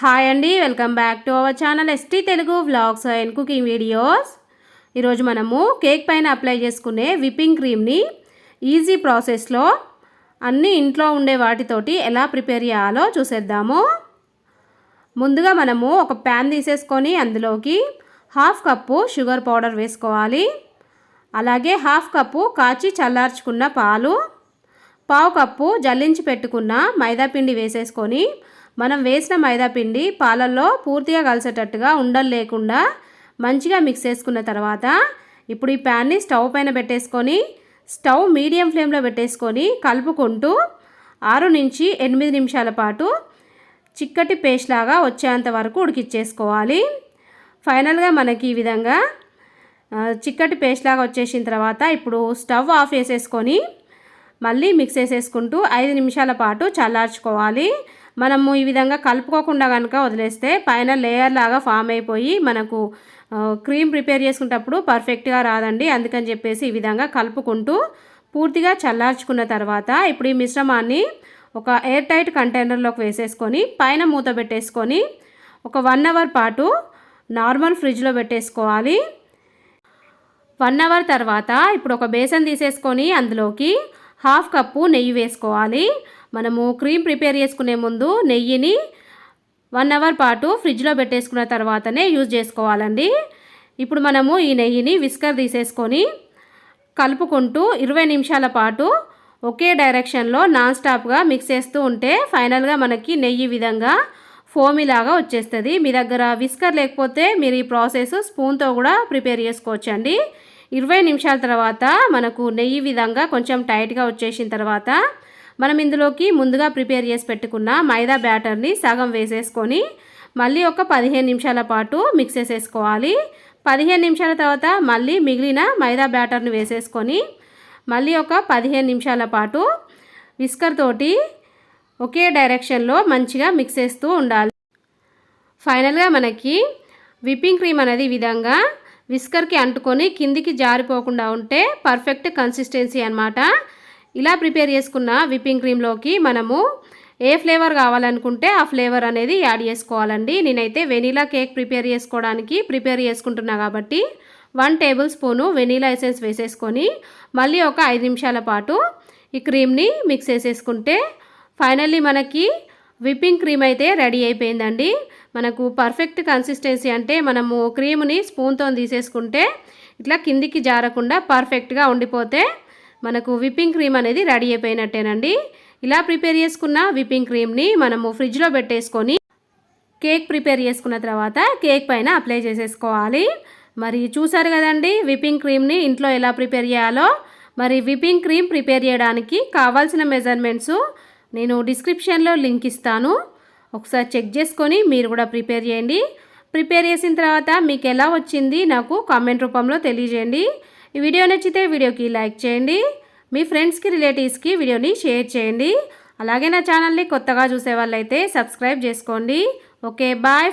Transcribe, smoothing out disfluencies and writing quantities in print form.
Hi అండి, welcome back to our channel ST Telugu vlogs and cooking videos. ఈరోజు మనము cake పైన అప్లై చేసుకునే విప్పింగ్ క్రీమ్ని ఈజీ ప్రాసెస్లో అన్నీ ఇంట్లో ఉండే వాటితోటి ఎలా ప్రిపేర్ చేయాలో చూసేద్దాము. ముందుగా మనము ఒక ప్యాన్ తీసేసుకొని అందులోకి 1/2 కప్పు షుగర్ పౌడర్ వేసుకోవాలి. అలాగే 1/2 కప్పు కాచి చల్లార్చుకున్న పాలు, 1/2 కప్పు జల్లించి పెట్టుకున్న మైదాపిండి వేసేసుకొని మనం వేసిన మైదాపిండి పాలల్లో పూర్తిగా కలిసేటట్టుగా ఉండలు లేకుండా మంచిగా మిక్స్ చేసుకున్న తర్వాత ఇప్పుడు ఈ ప్యాన్ని స్టవ్ పైన పెట్టేసుకొని స్టవ్ మీడియం ఫ్లేమ్లో పెట్టేసుకొని కలుపుకుంటూ 6 నుంచి 8 నిమిషాల పాటు చిక్కటి పేస్ట్ లాగా వచ్చేంత వరకు ఉడికిచ్చేసుకోవాలి. ఫైనల్గా మనకి ఈ విధంగా చిక్కటి పేస్ట్ లాగా వచ్చేసిన తర్వాత ఇప్పుడు స్టవ్ ఆఫ్ చేసేసుకొని మళ్ళీ మిక్స్ చేసేసుకుంటూ 5 నిమిషాల పాటు చల్లార్చుకోవాలి. మనము ఈ విధంగా కలుపుకోకుండా కనుక వదిలేస్తే పైన లేయర్ లాగా ఫామ్ అయిపోయి మనకు క్రీమ్ ప్రిపేర్ చేసుకునేటప్పుడు పర్ఫెక్ట్గా రాదండి. అందుకని చెప్పేసి ఈ విధంగా కలుపుకుంటూ పూర్తిగా చల్లార్చుకున్న తర్వాత ఇప్పుడు ఈ మిశ్రమాన్ని ఒక ఎయిర్ టైట్ కంటైనర్లోకి వేసేసుకొని పైన మూత పెట్టేసుకొని ఒక 1 అవర్ పాటు నార్మల్ ఫ్రిడ్జ్లో పెట్టేసుకోవాలి. 1 అవర్ తర్వాత ఇప్పుడు ఒక బేసన్ తీసేసుకొని అందులోకి 1/2 కప్పు నెయ్యి వేసుకోవాలి. మనము క్రీమ్ ప్రిపేర్ చేసుకునే ముందు నెయ్యిని 1 అవర్ పాటు ఫ్రిడ్జ్లో పెట్టేసుకున్న తర్వాతనే యూజ్ చేసుకోవాలండి. ఇప్పుడు మనము ఈ నెయ్యిని విస్కర్ తీసేసుకొని కలుపుకుంటూ 20 నిమిషాల పాటు ఒకే డైరెక్షన్లో నాన్ స్టాప్గా మిక్స్ చేస్తూ ఉంటే ఫైనల్గా మనకి నెయ్యి విధంగా ఫోమీలాగా వచ్చేస్తుంది. మీ దగ్గర విస్కర్ లేకపోతే మీరు ఈ ప్రాసెస్ స్పూన్తో కూడా ప్రిపేర్ చేసుకోవచ్చండి. 20 నిమిషాల తర్వాత మనకు నెయ్యి విధంగా కొంచెం టైట్గా వచ్చేసిన తర్వాత మనం ఇందులోకి ముందుగా ప్రిపేర్ చేసి పెట్టుకున్న మైదా బ్యాటర్ని సగం వేసేసుకొని మళ్ళీ ఒక 15 నిమిషాల పాటు మిక్స్ చేసేసుకోవాలి. 15 నిమిషాల తర్వాత మళ్ళీ మిగిలిన మైదా బ్యాటర్ని వేసేసుకొని మళ్ళీ ఒక 15 నిమిషాల పాటు విస్కర్ తోటి ఒకే డైరెక్షన్లో మంచిగా మిక్స్ చేస్తూ ఉండాలి. ఫైనల్గా మనకి విప్పింగ్ క్రీమ్ అనేది ఈ విధంగా విస్కర్కి అంటుకొని కిందికి జారిపోకుండా ఉంటే పర్ఫెక్ట్ కన్సిస్టెన్సీ అన్నమాట. ఇలా ప్రిపేర్ చేసుకున్న విప్పింగ్ క్రీమ్లోకి మనము ఏ ఫ్లేవర్ కావాలనుకుంటే ఆ ఫ్లేవర్ అనేది యాడ్ చేసుకోవాలండి. నేనైతే వెనీలా కేక్ ప్రిపేర్ చేసుకుంటున్నా కాబట్టి 1 టేబుల్ స్పూను వెనీలా ఎసెన్స్ వేసేసుకొని మళ్ళీ ఒక 5 నిమిషాల పాటు ఈ క్రీమ్ని మిక్స్ చేసేసుకుంటే ఫైనల్లీ మనకి విప్పింగ్ క్రీమ్ అయితే రెడీ అయిపోయిందండి. మనకు పర్ఫెక్ట్ కన్సిస్టెన్సీ అంటే మనము క్రీమ్ని స్పూన్తో తీసేసుకుంటే ఇట్లా కిందికి జారకుండా పర్ఫెక్ట్గా ఉండిపోతే మనకు విప్పింగ్ క్రీమ్ అనేది రెడీ అయిపోయినట్టేనండి. ఇలా ప్రిపేర్ చేసుకున్న విప్పింగ్ క్రీమ్ని మనము ఫ్రిడ్జ్లో పెట్టేసుకొని కేక్ ప్రిపేర్ చేసుకున్న తర్వాత కేక్ పైన అప్లై చేసేసుకోవాలి. మరి చూసారు కదండి విప్పింగ్ క్రీమ్ని ఇంట్లో ఎలా ప్రిపేర్ చేయాలో. మరి విప్పింగ్ క్రీమ్ ప్రిపేర్ చేయడానికి కావాల్సిన మెజర్మెంట్స్ నేను డిస్క్రిప్షన్లో లింక్ ఇస్తాను, ఒకసారి చెక్ చేసుకొని మీరు కూడా ప్రిపేర్ చేయండి. ప్రిపేర్ చేసిన తర్వాత మీకు ఎలా వచ్చింది నాకు కామెంట్ రూపంలో తెలియజేయండి. ఈ వీడియో నచ్చితే వీడియోకి లైక్ చేయండి, మీ ఫ్రెండ్స్కి రిలేటివ్స్కి వీడియోని షేర్ చేయండి. అలాగే నా ఛానల్ని కొత్తగా చూసే వాళ్ళైతే సబ్స్క్రైబ్ చేసుకోండి. Okay, bye.